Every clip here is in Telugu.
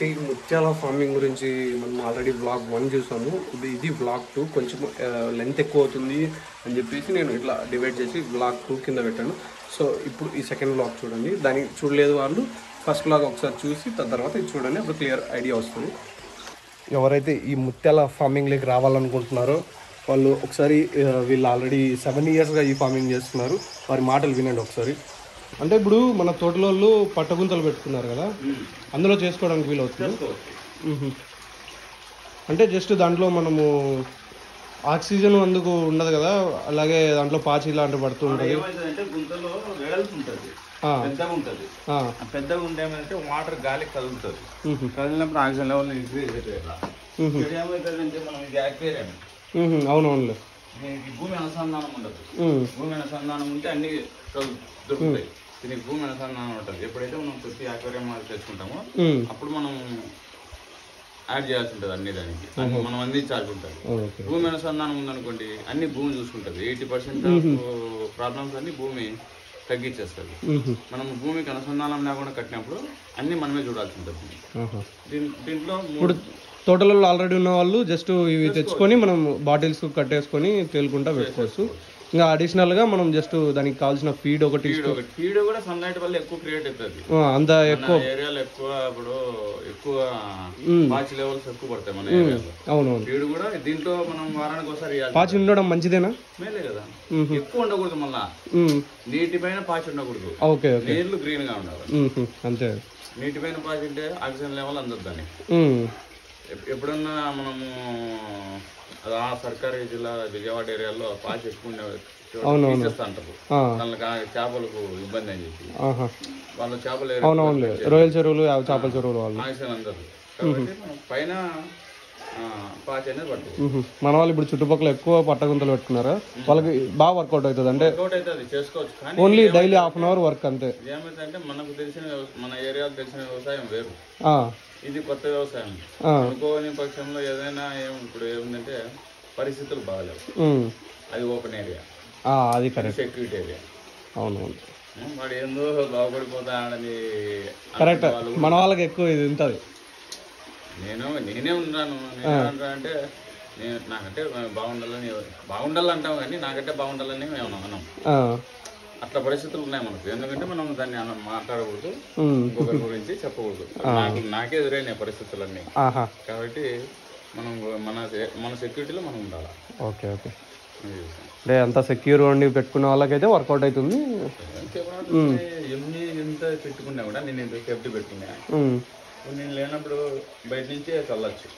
ముత్యాల ఫార్మింగ్ గురించి మనం ఆల్రెడీ బ్లాగ్ 1 చూసాము. ఇది బ్లాగ్ 2 కొంచెం లెంత్ ఎక్కువ అవుతుంది అని చెప్పేసి నేను ఇట్లా డివైడ్ చేసి బ్లాగ్ 2 కింద పెట్టాను. సో ఇప్పుడు ఈ సెకండ్ బ్లాగ్ చూడండి. దానికి చూడలేదు వాళ్ళు ఫస్ట్ బ్లాగ్ ఒకసారి చూసి తర్వాత ఇది చూడండి, అప్పుడు క్లియర్ ఐడియా వస్తుంది. ఎవరైతే ఈ ముత్యాల ఫార్మింగ్లోకి రావాలనుకుంటున్నారో వాళ్ళు ఒకసారి వీళ్ళు ఆల్రెడీ 7 ఇయర్స్గా ఈ ఫార్మింగ్ చేస్తున్నారు. వారి మాటలు వినండి ఒకసారి. అంటే ఇప్పుడు మన తోటలో పట్టగుంతలు పెట్టుకున్నారు కదా, అందులో చేసుకోవడానికి వీలవుతుంది. అంటే జస్ట్ దాంట్లో మనము ఆక్సిజన్ అందుకు ఉండదు కదా, అలాగే దాంట్లో పాచి ఇలాంటివి పడుతూ ఉంటుంది. పెద్దగా ఉంటే ఏమంటే వాటర్ గాలి కదులుతుంది, కదిలినప్పుడు ఆక్సిజన్ లెవెల్ ఇంక్రీజ్ అవుతుంది. ఏమవుతుందంటే మనం ఇది యాక్వేరియం, అవునవునులే, భూమి అనుసంధానం ఉండదు. భూమి అనుసంధానం ఉంటే అన్ని దొరుకుతాయి. దీనికి భూమి అనుసంధానం ఉంటుంది. ఎప్పుడైతే మనం ప్రతి యాక్వేరియం తెచ్చుకుంటామో అప్పుడు మనం యాడ్ చేయాల్సి ఉంటుంది. అన్ని దానికి మనం అందించాల్సి ఉంటుంది. భూమి అనుసంధానం ఉందనుకోండి, అన్ని భూమి చూసుకుంటుంది. 80% ప్రాబ్లమ్స్ అన్ని భూమి తగ్గించేస్తుంది. మనం భూమికి అనుసంధానం లేకుండా కట్టినప్పుడు అన్ని మనమే చూడాల్సి ఉంటుంది. దీంట్లో తోటలలో ఆల్రెడీ ఉన్న వాళ్ళు జస్ట్ ఇవి తెచ్చుకొని మనం బాటిల్స్ కట్టేసుకొని తేలుకుంటా పెట్టుకోవచ్చు. ఇంకా అడిషనల్గా మనం జస్ట్ దానికి కావాల్సిన ఫీడ్ ఒకటి ఫీడ్ కూడా సన్లైట్ వల్ల ఎక్కువ క్రియేట్ అవుతుంది. అంత ఎక్కువ ఏరియాలో ఎక్కువ పాచి లెవెల్స్ ఎక్కువ పడతాయి మన ఏరియాలో. అవునవును, ఫీడ్ కూడా దీంట్లో మనం వారానికి ఒకసారి పాచి ఉండడం మంచిదేనా? మేలే కదా, ఎక్కువ ఉండకూడదు. మళ్ళా నీటి పైన పాచి ఉండకూడదు. ఓకే, నీళ్లు గ్రీన్ గా ఉండాలి అంతే. నీటి పైన పాచి ఉంటే ఆక్సిజన్ లెవెల్ అందదు దానికి. ఎప్పుడన్నా మనము సర్కారీ జిల్లా విజయవాడ ఏరియాలో పాచి ఎక్కువ తీసేస్తా అంటారు. దానికి చేపలకు ఇబ్బంది అని చెప్పి వాళ్ళ చేపలు రొయ్యల చెరువులు, చేపల చెరువులు ఆక్సిజన్ అందదు. కాబట్టి పైన పాచి అనేది పడుతుంది. మన వాళ్ళు ఇప్పుడు చుట్టుపక్కల ఎక్కువ పట్టగుంతలు పెట్టుకున్నారా, వాళ్ళకి బాగా వర్కౌట్ అవుతుంది. అంటే చేసుకోవచ్చు, కానీ only daily half an hour work అంతే. ఏమైందంటే మనకు తెలిసిన మన ఏరియాలో తెలిసిన వ్యవసాయం వేరు, ఇది కొత్త వ్యవసాయం. అనుకోని పక్షంలో ఏదైనా ఇప్పుడు ఏముందంటే పరిస్థితులు బాగాలేవు. అది ఓపెన్ ఏరియా, అది కరెక్ట్, సెక్యూరిటీ ఏరియా. అవునవును, వాడు ఏందో బాగుపడిపోతాడని కరెక్ట్. మన వాళ్ళకి ఎక్కువ ఇది ఉంటుంది. నేనే ఉన్నాను. నేనేమంటా అంటే నాకంటే బాగుండాలంటాం, కానీ నాకంటే బాగుండాలని మేము అన్నాం. అట్లా పరిస్థితులు ఉన్నాయి మనకు. ఎందుకంటే మనం దాన్ని మాట్లాడకూడదు, ఇంకొకరి గురించి చెప్పకూడదు. నాకే ఎదురైన పరిస్థితులన్నీ. కాబట్టి మనం మన సెక్యూరిటీలో మనం ఉండాలి. ఓకే ఓకే, అంటే అంత సెక్యూర్ ఉండి పెట్టుకున్న వాళ్ళకైతే వర్కౌట్ అవుతుంది. ఎంత పెట్టుకున్నా కూడా నేను ఎంత సేఫ్టీ పెట్టుకున్నా, నేను లేనప్పుడు బయట నుంచే చల్లచ్చు.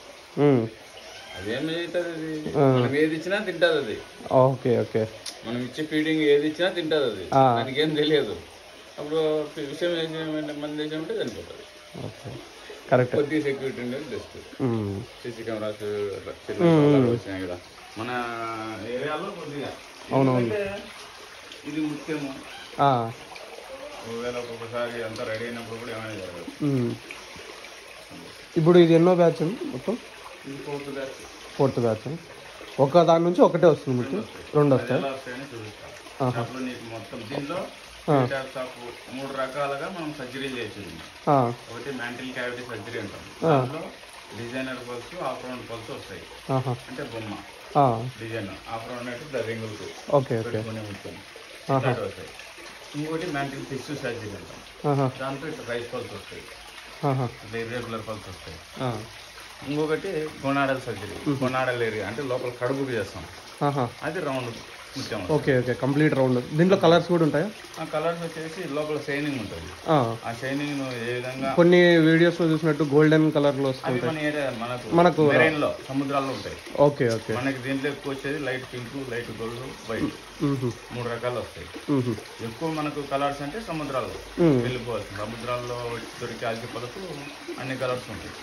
అదేమవుతుంది, మనం ఏది ఇచ్చినా తింటది అది. ఓకే ఓకే, మనం ఇచ్చే ఫీడింగ్ ఏది ఇచ్చినా తింటది అది, దానికి ఏం తెలియదు. అప్పుడు విషయం మంది దేశం ఉంటే చనిపోతుంది. కరెక్ట్, కొద్దిగా సెక్యూరిటీ ఉండేది బెస్ట్. సీసీ కెమెరాస్ వచ్చినాయి కదా మన ఏరియాలో కొద్దిగా. అవునవును, ఇది ముఖ్యము. ఒకవేళ ఒక్కొక్కసారి అంతా రెడీ అయినప్పుడు కూడా ఏమైనా జరగదు. ఇప్పుడు ఇది ఎన్నో బ్యాచ్ మొత్తం? ఇది ఫోర్త్ బ్యాచ్. ఒక దాని నుంచి ఒకటే వస్తుంది, మీకు 2 వస్తాయి. మొత్తం దీంట్లో 3 రకాలుగా మనం సర్జరీలు చేసేది. ఒకటి మ్యాంటిల్ క్యావిటీ సర్జరీ అంటాం. దాంట్లో designer pulse, of round pulse వస్తాయి. అంటే బొమ్మ డిజైన్, ఆఫ్ రౌండ్ అంటే రింగులు పెట్టుకునే ఉంటుంది వస్తాయి. ఇంకోటి మ్యాంటిల్ టిష్యూ సర్జరీ అంటాం. దాంట్లో ఇట్లా రైస్ పల్స్ వస్తాయి, ఇట్లా ఇర్రెగ్యులర్ పల్స్ వస్తాయి. ఇంకొకటి గొనాడల్ సర్జరీ, గొనాడల్ ఏరియా అంటే లోపల కడుపుకు చేస్తాం. అది రౌండ్ ముత్యం. Okay okay, complete round. దీంట్లో కలర్స్ కూడా ఉంటాయా? ఆ కలర్స్ వచ్చేసి లోపల షైనింగ్ ఉంటుంది. ఆ షైనింగ్ ఏ విధంగా కొన్ని వీడియోస్ లో చూసినట్టు గోల్డెన్ కలర్ లో వస్తుంది. మన ఏరియా మనకు మెరైన్ లో సముద్రాల్లో ఉంటాయి. ఓకే ఓకే, మనకి దీంట్లో ఎక్కువ వచ్చేది light pink, light gold, white, 3 రకాలు వస్తాయి. ఎక్కువ మనకు కలర్స్ అంటే సముద్రాల్లో వెళ్ళిపోవచ్చు. సముద్రాల్లో దొరికే అల్చిపలకు అన్ని కలర్స్ ఉంటాయి.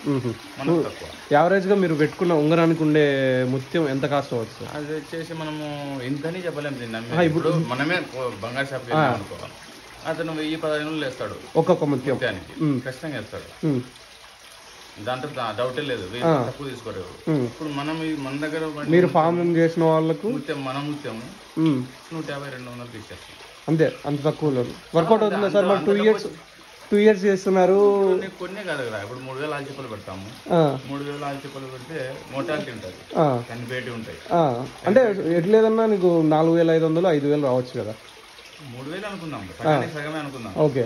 మనకు తక్కువ. యావరేజ్ గా మీరు పెట్టుకున్న ఉంగరానికి ఉండే ముత్యం ఎంత కాస్ట్ అవచ్చు? అది వచ్చేసి మనము ఇంతని చెప్పలేము. దీన్ని ఇప్పుడు మనమే బంగారు షాప్ అనుకోవాలి, అతను 1000-1500 వేస్తాడు ఒక్కొక్క ముత్యానికి, ఖచ్చితంగా వేస్తాడు. దాంట్లో డౌటే లేదు, తక్కువ తీసుకోరు. ఇప్పుడు మనం మన దగ్గర మీరు ఫార్మింగ్ చేసిన వాళ్ళకు ముత్యం, మన ముత్యం 150-200 తీసేస్తాం అంతే. అంత తక్కువలో వర్కౌట్ అవుతుందా సార్? మరి 2 years చేస్తున్నారు. కొన్నే కాదు కదా, ఇప్పుడు 3000 ఆల్చిప్పలు పెడతాము. 3000 ఆల్చిప్పలు పెడితే మోటాలిటీ ఉంటుంది, చనిపోయేటి ఉంటాయి. అంటే ఎట్లేదన్నా నీకు 4500 5000 రావచ్చు కదా. 3000 అనుకుందాం, సగమే అనుకుందాం. ఓకే,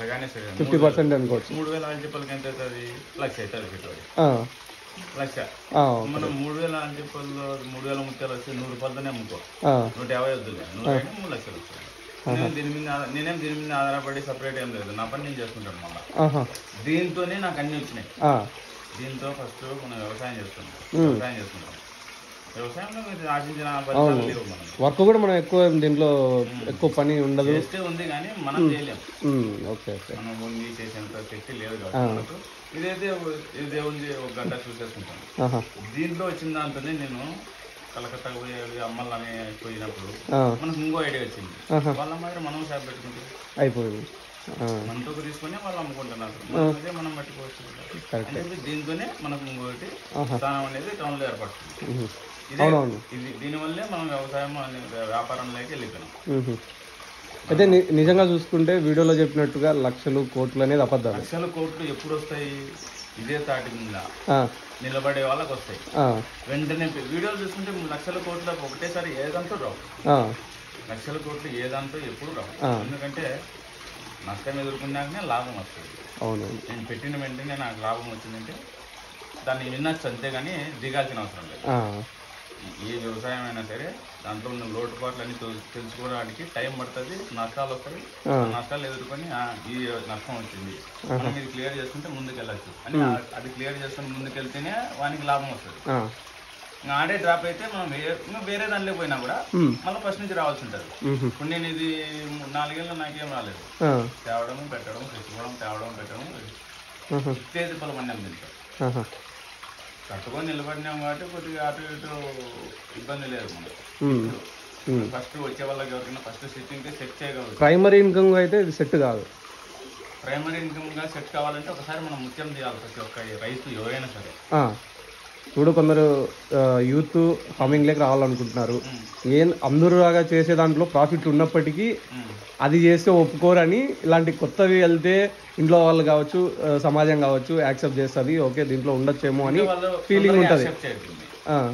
సగానే సగం 50% అనుకోవచ్చు. 3000 ఆల్చిప్పలకి ఎంత అవుతుంది? 1,00,000 అవుతుంది పెట్టుబడి. 1,00,000 మనం 3000 ఆల్చిప్పల్లో 3000 ముత్యాలు వస్తే 100 రూపాయలతోనే అమ్ముకో, 150 వద్దులే, 3 లక్షలు వస్తుంది. నేనేం దీని మీద ఆధారపడి సపరేట్ ఏం లేదు, నా పని నేను చేసుకుంటాను. మళ్ళీ దీంతోనే నాకు అన్ని వచ్చినాయి. దీంతో ఫస్ట్ మనం వ్యవసాయం చేసుకుంటాం. వ్యవసాయంలో మీరు ఆశించిన ఫలితాలు లేవు. మనం వర్క్ కూడా మనం ఎక్కువ దీంట్లో ఎక్కువ పని ఉండదు, చేస్తే ఉంది కానీ మనం చేయలేము. మనం ఉంది చేసేంత శక్తి లేదు కాబట్టి ఇదే ఉంది, 1 గంట చూసేసుకుంటాను. దీంట్లో వచ్చిన దాంతోనే నేను కలకత్తా పోయేది అమ్మాలని పోయినప్పుడు మనకు ఇంకో ఐడియా వచ్చింది. వాళ్ళ మాదిరి మనం షాప్ పెట్టుకుంటే అయిపోయింది. మనతో తీసుకుని వాళ్ళు అమ్ముకుంటున్నారు, మనం పట్టుకోవచ్చు. దీంతోనే మనకు ఇంకోటి స్థానం అనేది టౌన్ లో ఏర్పడుతుంది. దీనివల్లే మనం వ్యవసాయం వ్యాపారంలోకి వెళ్ళిపోయినాం. అయితే నిజంగా చూసుకుంటే వీడియోలో చెప్పినట్టుగా లక్షలు కోట్లు అనేది అబద్ధాలు. లక్షలు కోట్లు ఎప్పుడు వస్తాయి? ఇదే తాటి మీద నిలబడే వాళ్ళకి వస్తాయి. వెంటనే వీడియోలు చూసుకుంటే లక్షల కోట్ల ఒకటేసారి ఏదంతా రావు. లక్షల కోట్లు ఏదంతా ఎప్పుడు రావు. ఎందుకంటే నష్టం ఎదుర్కొన్నాకనే లాభం వస్తుంది. అవును, నేను పెట్టిన వెంటనే నాకు లాభం వచ్చిందంటే దాన్ని వినొచ్చు, అంతేగాని దిగాల్సిన అవసరం లేదు. ఏ వ్యవసాయం అయినా సరే దాంట్లో ఉన్న లోటుపాట్లన్నీ తెలుసుకోవడానికి టైం పడుతుంది, నష్టాలు వస్తాయి. నష్టాలు ఎదుర్కొని ఈ నష్టం వచ్చింది, మనం ఇది క్లియర్ చేసుకుంటే ముందుకు వెళ్ళచ్చు అని అది క్లియర్ చేసుకుని ముందుకెళ్తేనే వానికి లాభం వస్తుంది. ఆడే డ్రాప్ అయితే మనం వేరే దానిలో పోయినా కూడా మళ్ళీ ఫస్ట్ నుంచి రావాల్సి ఉంటుంది. ఇప్పుడు నేను ఇది 4 ఏళ్ళు నాకేం రాలేదు, తేవడం పెట్టడం, తెచ్చుకోవడం, తేవడం పెట్టడం, తేది పొలం అన్నీ తింటాం. కట్టుకొని నిలబడినాం కాబట్టి కొద్దిగా అటు ఇటు ఇబ్బంది లేదు మనకు. ఫస్ట్ వచ్చే వాళ్ళకి ఎవరికైనా ఫస్ట్ సిట్టింగ్ సెట్ చేయగలరు. ప్రైమరీ ఇన్కమ్ అయితే ఇది సెట్ కాదు. ప్రైమరీ ఇన్కమ్ గా సెట్ కావాలంటే ఒకసారి మనం ముత్యం చేయాలి. ప్రతి ఒక్క రైతు ఎవరైనా సరే. ఇప్పుడు కొందరు యూత్ ఫార్మింగ్ లేక రావాలనుకుంటున్నారు. అందరూ లాగా చేసే దాంట్లో ప్రాఫిట్ ఉన్నప్పటికీ అది చేస్తే ఒప్పుకోరని, ఇలాంటి కొత్తవి వెళ్తే ఇంట్లో వాళ్ళు కావచ్చు, సమాజం కావచ్చు యాక్సెప్ట్ చేస్తుంది. ఓకే, దీంట్లో ఉండొచ్చేమో అని ఫీలింగ్ ఉంటుంది.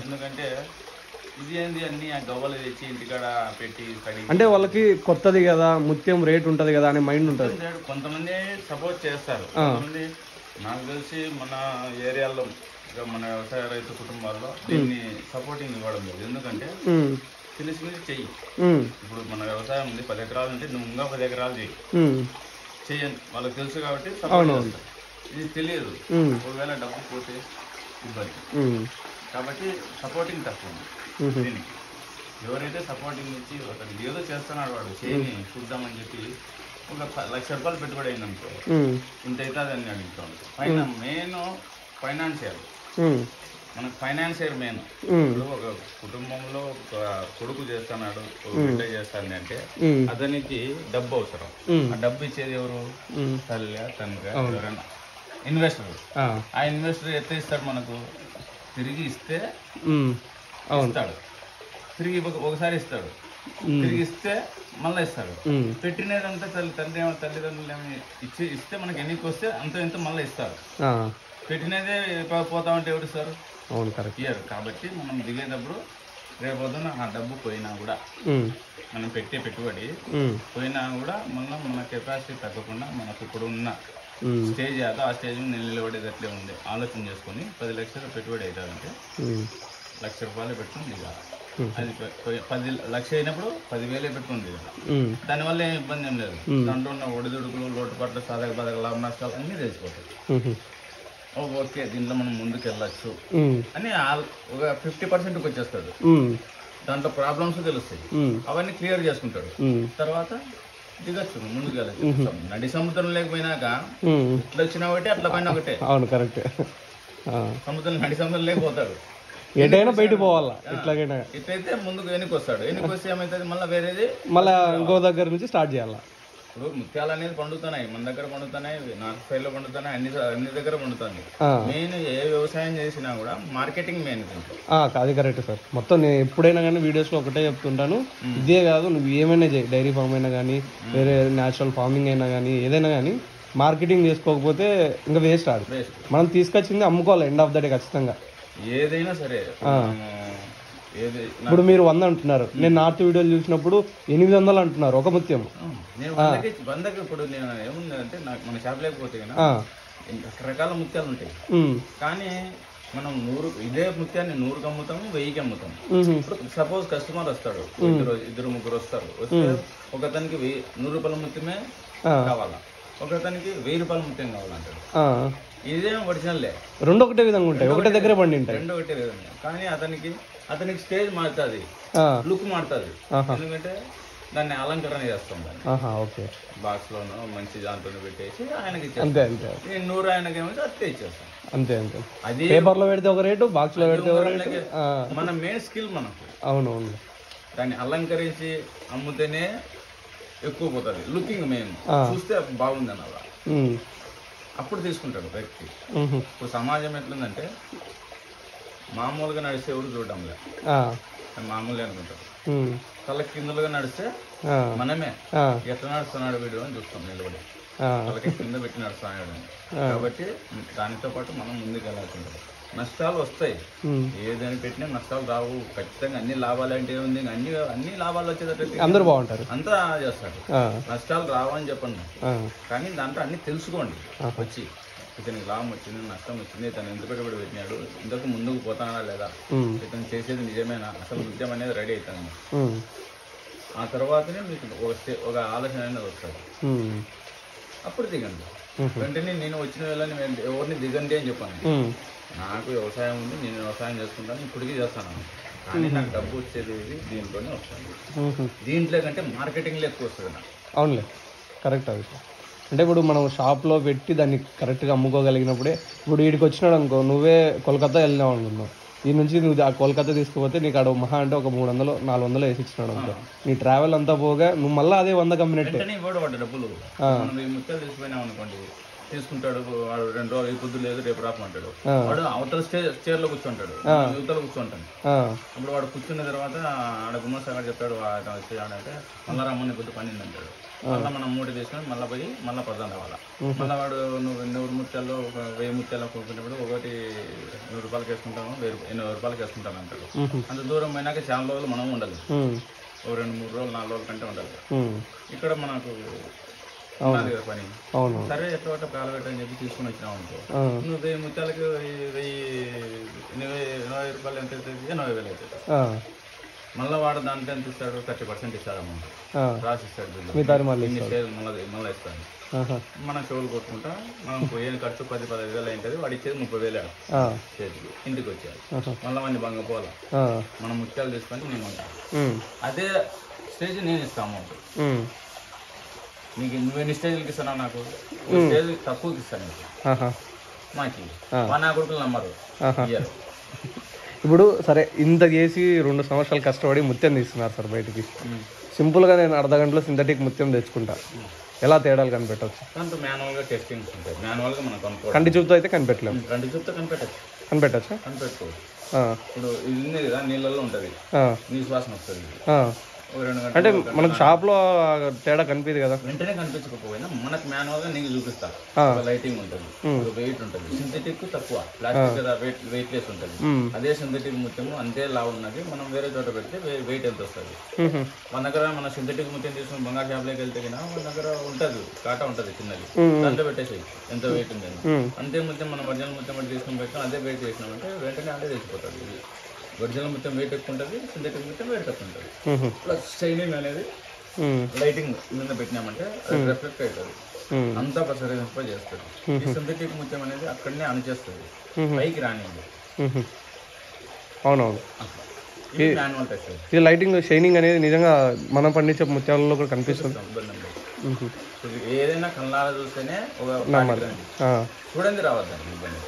ఎందుకంటే ఇది ఏంది అన్ని గవ్వలు తెచ్చి ఇంటికాడ పెట్టి అంటే వాళ్ళకి కొత్తది కదా, ముత్యం రేట్ ఉంటది కదా అనే మైండ్ ఉంటుంది. కొంతమంది సపోర్ట్ చేస్తారు. కొంతమంది నాకు తెలిసి మన ఏరియాలో మన వ్యవసాయ రైతు కుటుంబాల్లో దీన్ని సపోర్టింగ్ ఇవ్వడం లేదు. ఎందుకంటే తెలిసి మీద చెయ్యి. ఇప్పుడు మన వ్యవసాయం ఉంది, 10 ఎకరాలు ఉంటే నువ్వు ఇంకా 10 ఎకరాలు చెయ్యండి, వాళ్ళకి తెలుసు కాబట్టి సపోర్ట్ చేస్తారు. ఇది తెలియదు, ఒకవేళ డబ్బు పోతే ఇబ్బంది. కాబట్టి సపోర్టింగ్ తక్కువ దీనికి. ఎవరైతే సపోర్టింగ్ ఇచ్చి అతనికి ఏదో చేస్తున్నాడు వాడు చేయని చూద్దామని చెప్పి ఒక 1,00,000 రూపాయలు పెట్టుబడి అయిందనుకో, ఇంత అవుతుంది అని అడుగుతాం. మెయిన్ ఫైనాన్షియర్, మనకు ఫైనాన్షియర్ మెయిన్. ఇప్పుడు ఒక కుటుంబంలో ఒక కొడుకు చేస్తున్నాడు, ఒక బిడ్డ చేస్తాను అంటే అతనికి డబ్బు అవసరం. ఆ డబ్బు ఇచ్చేది ఎవరు? తల్లి, తండ్రి, ఎవరైనా ఇన్వెస్టర్. ఆ ఇన్వెస్టర్ ఎట్లా ఇస్తాడు? మనకు తిరిగి ఇస్తే ఇస్తాడు, తిరిగి ఒకసారి ఇస్తాడు, తిరిగి ఇస్తే మళ్ళీ ఇస్తాడు. పెట్టినదంతా తల్లిదండ్రులు ఏమి ఇస్తే మనకి ఎన్నికి వస్తే అంత ఇంత మళ్ళీ ఇస్తారు. పెట్టినదే పోతా ఉంటే ఎవరు ఇస్తారు? ఇయ్యరు. కాబట్టి మనం దిగేటప్పుడు రేపొద్దున ఆ డబ్బు పోయినా కూడా, మనం పెట్టే పెట్టుబడి పోయినా కూడా మళ్ళీ మన కెపాసిటీ తగ్గకుండా మనకు ఇప్పుడు ఉన్న స్టేజ్ ఏదో ఆ స్టేజ్ మీద నిలబడేది అట్లే ఉంది. ఆలోచన చేసుకుని 10 లక్షల పెట్టుబడి అవుతాదంటే 1,00,000 రూపాయలు పెట్టుకుని దిగాలి. అది 10 లక్ష అయినప్పుడు 10,000 పెట్టుకుని దిగాలి. దానివల్ల ఏం ఇబ్బంది ఏం లేదు. దాంట్లో ఉన్న ఒడిదుడుకులు, లోటుపాట్లు, సాధక బాధక లాభ నష్టాలు అన్నీ తెలిసిపోతాయి. ఓకే, దీంట్లో మనం ముందుకు వెళ్ళచ్చు అని ఒక 50% వచ్చేస్తాడు. దాంట్లో ప్రాబ్లమ్స్ తెలుస్తాయి, అవన్నీ క్లియర్ చేసుకుంటాడు. తర్వాత దిగచ్చు, ముందుకు వెళ్ళచ్చు. నడి సముద్రం లేకపోయినాక ఇట్లా వచ్చినా ఒకటే, అట్లా పైన ఒకటే. అవును, కరెక్ట్. సముద్రం నడి సముద్రం లేకపోతాడు, ఎటైనా బయట పోవాలా. ఇట్లయితే ముందుకు వెనక్కి వస్తాడు. వెనక్కి వస్తే ఏమవుతుంది? మళ్ళీ వేరేది మళ్ళీ ఇంకో దగ్గర నుంచి స్టార్ట్ చేయాలా. ఇప్పుడు ముత్యాలు అనేది పండుతున్నాయి, మన దగ్గర పండుతున్నాయి, నార్త్ సైడ్ లో పండుతున్నాయి, అన్ని దగ్గర పండుతున్నాయి. మెయిన్ ఏ వ్యవసాయం చేసినా కూడా మార్కెటింగ్ మెయిన్. అది కరెక్ట్ సార్. మొత్తం నేను ఎప్పుడైనా కానీ వీడియోస్ లో ఒకటే చెప్తుంటాను, ఇదే కాదు నువ్వు ఏమైనా చేయి, డైరీ ఫార్మ్ అయినా కానీ, వేరే న్యాచురల్ ఫార్మింగ్ అయినా కానీ, ఏదైనా కానీ మార్కెటింగ్ చేసుకోకపోతే ఇంకా వేస్ట్ అది. మనం తీసుకొచ్చింది అమ్ముకోవాలి ఎండ్ ఆఫ్ ద డే ఖచ్చితంగా. ఏదైనా సరే ఏది ఇప్పుడు మీరు 100 అంటున్నారు, నేను నార్త్ వీడియోలు చూసినప్పుడు 800 అంటున్నారు ఒక ముత్యం. నేను వందకి ఇప్పుడు నేను ఏముందంటే నాకు మన షాప్ లేకపోతే రకరకాల ముత్యాలు ఉంటాయి. కానీ మనం 100 ఇదే ముత్యాన్ని 100కి అమ్ముతాము, 1000కి అమ్ముతాము. ఇప్పుడు సపోజ్ కస్టమర్ వస్తాడు, ఇద్దరు ముగ్గురు వస్తారు, వస్తే ఒకతనికి 100 రూపాయల ముత్యమే కావాలా, ఒకతనికి 1000 రూపాయల ముత్యం కావాలంటాడు. ఇదే ఒరిజినల్లే, రెండు ఒకటే విధంగా ఉంటాయి, ఒకటే దగ్గర పండి ఉంటాయి, రెండు ఒకటే విధంగా. కానీ అతనికి స్టేజ్ మారుతుంది, లుక్ మారుతుంది. ఎందుకంటే దాన్ని అలంకరణ చేస్తాం, దాన్ని బాక్స్ లోనో మంచి దాంట్లో పెట్టేసి ఆయనకి ఇచ్చేస్తాం. 100 ఆయనకేమో అట్టే ఇచ్చేస్తాం, అంతే. అది పేపర్ లో పెడితే ఒక రేటు, బాక్స్ లో పెడితే ఒక రేటు. మన మెయిన్ స్కిల్ మనకు. అవునవును, దాన్ని అలంకరించి అమ్ముతేనే ఎక్కువ పోతుంది. లుకింగ్ మెయిన్, చూస్తే బాగుంది అన్న అప్పుడు తీసుకుంటాడు వ్యక్తి. ఇప్పుడు సమాజం ఎట్లుందంటే మామూలుగా నడిస్తే ఎవరు చూడడంలే, మామూలుగా అనుకుంటారు. తల కిందలుగా నడిస్తే మనమే ఎట్లా నడుస్తున్నాడు వీడు అని చూస్తాం నిలబడి, తలకి కింద పెట్టి నడుస్తున్నాడు. కాబట్టి దానితో పాటు మనం ముందుకు వెళ్ళాల్సింటాం. నష్టాలు వస్తాయి, ఏదని పెట్టినా నష్టాలు రావు. ఖచ్చితంగా అన్ని లాభాలు అంటే ఏముంది, అన్ని లాభాలు వచ్చేటట్టు అందరూ బాగుంటారు, అంతా చేస్తాడు. నష్టాలు రావని చెప్పండి, కానీ దాంట్లో అన్ని తెలుసుకోండి. వచ్చి ఇతనికి లాభం వచ్చింది, నష్టం వచ్చింది, ఇతను ఎంత పెట్టుబడి పెట్టినాడు, ఇంతకు ముందుకు పోతానా లేదా, ఇతను చేసేది నిజమేనా, అసలు ముత్యం అనేది రెడీ అవుతాను. ఆ తర్వాతనే మీకు ఒక ఆలోచన అనేది వస్తుంది, అప్పుడు దిగండి. వెంటనే నేను వచ్చిన వేళని ఎవరిని దిగండి అని చెప్పాను. నాకు వ్యవసాయం ఉంది, నేను వ్యవసాయం చేసుకుంటాను, ఇప్పటికీ చేస్తాను. కానీ నాకు డబ్బు వచ్చేది దీంట్లోనే వస్తుంది. దీంట్లో కంటే మార్కెటింగ్లో ఎక్కువ వస్తుంది నాకు. అవునులే, కరెక్ట్. అది అంటే ఇప్పుడు మనం షాప్లో పెట్టి దాన్ని కరెక్ట్గా అమ్ముకోగలిగినప్పుడే, ఇప్పుడు వీడికి వచ్చినాడు అనుకో, నువ్వే కోల్కతా వెళ్ళినావు అనుకున్నావు, ఈ నుంచి నువ్వు ఆ కోల్కతా తీసుకుపోతే నీకు అక్కడ మహా అంటే ఒక 300-400 వేసి ఇచ్చినాడు అనుకో, నీ ట్రావెల్ అంతా పోగా నువ్వు మళ్ళీ అదే 100 కమ్మినట్టే. డబ్బులు ముత్యాలు తీసుకుపోయినావు అనుకోండి, తీసుకుంటాడు వాడు 2 రోజులు, పొద్దు లేదు రేపు రాకుంటాడు, వాడు అవతల చైర్లో కూర్చుంటాడు, యువతలో కూర్చుంటాను. అప్పుడు వాడు కూర్చున్న తర్వాత ఆడ గుమ్మసాగర్ చెప్తాడు అంటే మళ్ళీ రమ్మని పొద్దు పన్నెండు అంటాడు. మళ్ళీ మనం 3 తీసుకొని మళ్ళీ పోయి మళ్ళీ పదాం రావాలా. మళ్ళీ వాడు నువ్వు 100 ముత్యాల్లో 1000 ముత్యాల్లో కొనుక్కున్నప్పుడు ఒకటి 100 రూపాయలకి వేసుకుంటాము, 80 రూపాయలకి వేసుకుంటాను అంటాడు. అంత దూరం పోయినాక చాలా రోజులు మనం ఉండాలి, ఓ 2-3 రోజులు 4 రోజుల కంటే ఉండాలి. ఇక్కడ మనకు పని సరే ఎట్లా కాలబెట్టని చెప్పి తీసుకుని వచ్చినావు అనుకో, నువ్వు 1000 ముత్యాలకి 80 రూపాయలు ఎంత అవుతుంది, 80,000 అవుతుంది. మళ్ళీ వాడు దాంట్లో ఎంత ఇస్తాడు, 30% ఇస్తాడు, అమౌంట్ రాసిస్తాడు, మళ్ళీ ఇస్తాడు. మనం చెవులు కొట్టుకుంటా మనం పోయే ఖర్చు 10-15 వేలు అయింటది, వాడు ఇచ్చేది 30,000 చేతికి ఇంటికి వచ్చాడు. మళ్ళీ వాడిని బంగపోవాలా, మనం ముత్యాలు తీసుకొని నేను ఉంటాను. అదే స్టేజ్ నేను ఇస్తాను అమౌంట్. నీకు నువ్వు స్టేజ్లకి ఇస్తున్నావు, నాకు స్టేజ్ తక్కువకి ఇస్తాను నీకు, మాకి నా కొడుకులు నమ్మరు. ఇప్పుడు సరే ఇంత చేసి 2 సంవత్సరాలు కష్టపడి ముత్యం తీస్తున్నారు సార్ బయటికి. సింపుల్గా నేను అర్ధ గంటలో సింథటిక్ ముత్యం తెచ్చుకుంటా, ఎలా తేడాలు కనిపెట్టవచ్చు? దాంట్లో మాన్యువల్గా టెస్టింగ్స్ ఉంటాయి, మాన్యువల్గా మనం కనుక్కోవాలి. కంటి చూపుతో అయితే కనిపెట్టలేము, కంటి చూపుతో కనిపెట్టచ్చా? కనిపెట్టుకోవచ్చు. ఇప్పుడు ఇది ఉంది కదా, నీళ్ళల్లో ఉంటుంది, నీ శ్వాసన వస్తుంది. అంటే మనకు షాప్ లో తేడా కనిపించదు కదా, వెంటనే కనిపించకపోయినా మనకు మాన్యువల్ గా నీకు చూపిస్తా. లైటింగ్ ఉంటుంది, వెయిట్ ఉంటుంది. సింథటిక్ తక్కువ, ప్లాస్టిక్ వెయిట్ లెస్ ఉంటుంది. అదే సింథటిక్ ముత్యము అంతే లావు ఉన్నది, మనం వేరే చోట పెడితే వెయిట్ ఎంత వస్తుంది. మన దగ్గర మన సింథటిక్ ముత్యం తీసుకుని బంగారు షాప్ లోకి వెళ్తే మన దగ్గర ఉంటుంది, కాటా ఉంటుంది చిన్నది, దాంట్లో పెట్టేసి ఎంత వెయిట్ ఉందని. అంతే ముత్యం మనం ఒరిజినల్ ముత్యం బట్టి తీసుకుని పెట్టాం, అదే వెయిట్ చేసినామంటే వెంటనే అదే తెచ్చిపోతుంది. ఇది ఒరిజినల్ మొత్తం వెయిట్ ఎక్కువ ఉంటుంది, సింథటిక్ మొత్తం వెయిట్ తక్కువ ఉంటుంది. ప్లస్ షైనింగ్ అనేది లైటింగ్ మీద పెట్టినామంటే అది రిఫ్లెక్ట్ అవుతుంది, అంతా ప్రసరింప చేస్తుంది. ఈ సింథటిక్ ముత్యం అనేది అక్కడనే అణిచేస్తుంది, పైకి రానివ్వండి. అవునవును, ఇది లైటింగ్ షైనింగ్ అనేది నిజంగా మనం పండించే ముత్యాలలో కూడా కనిపిస్తుంది. ఏదైనా కళ్ళారా చూస్తేనే చూడండి రావద్దండి ఇబ్బంది.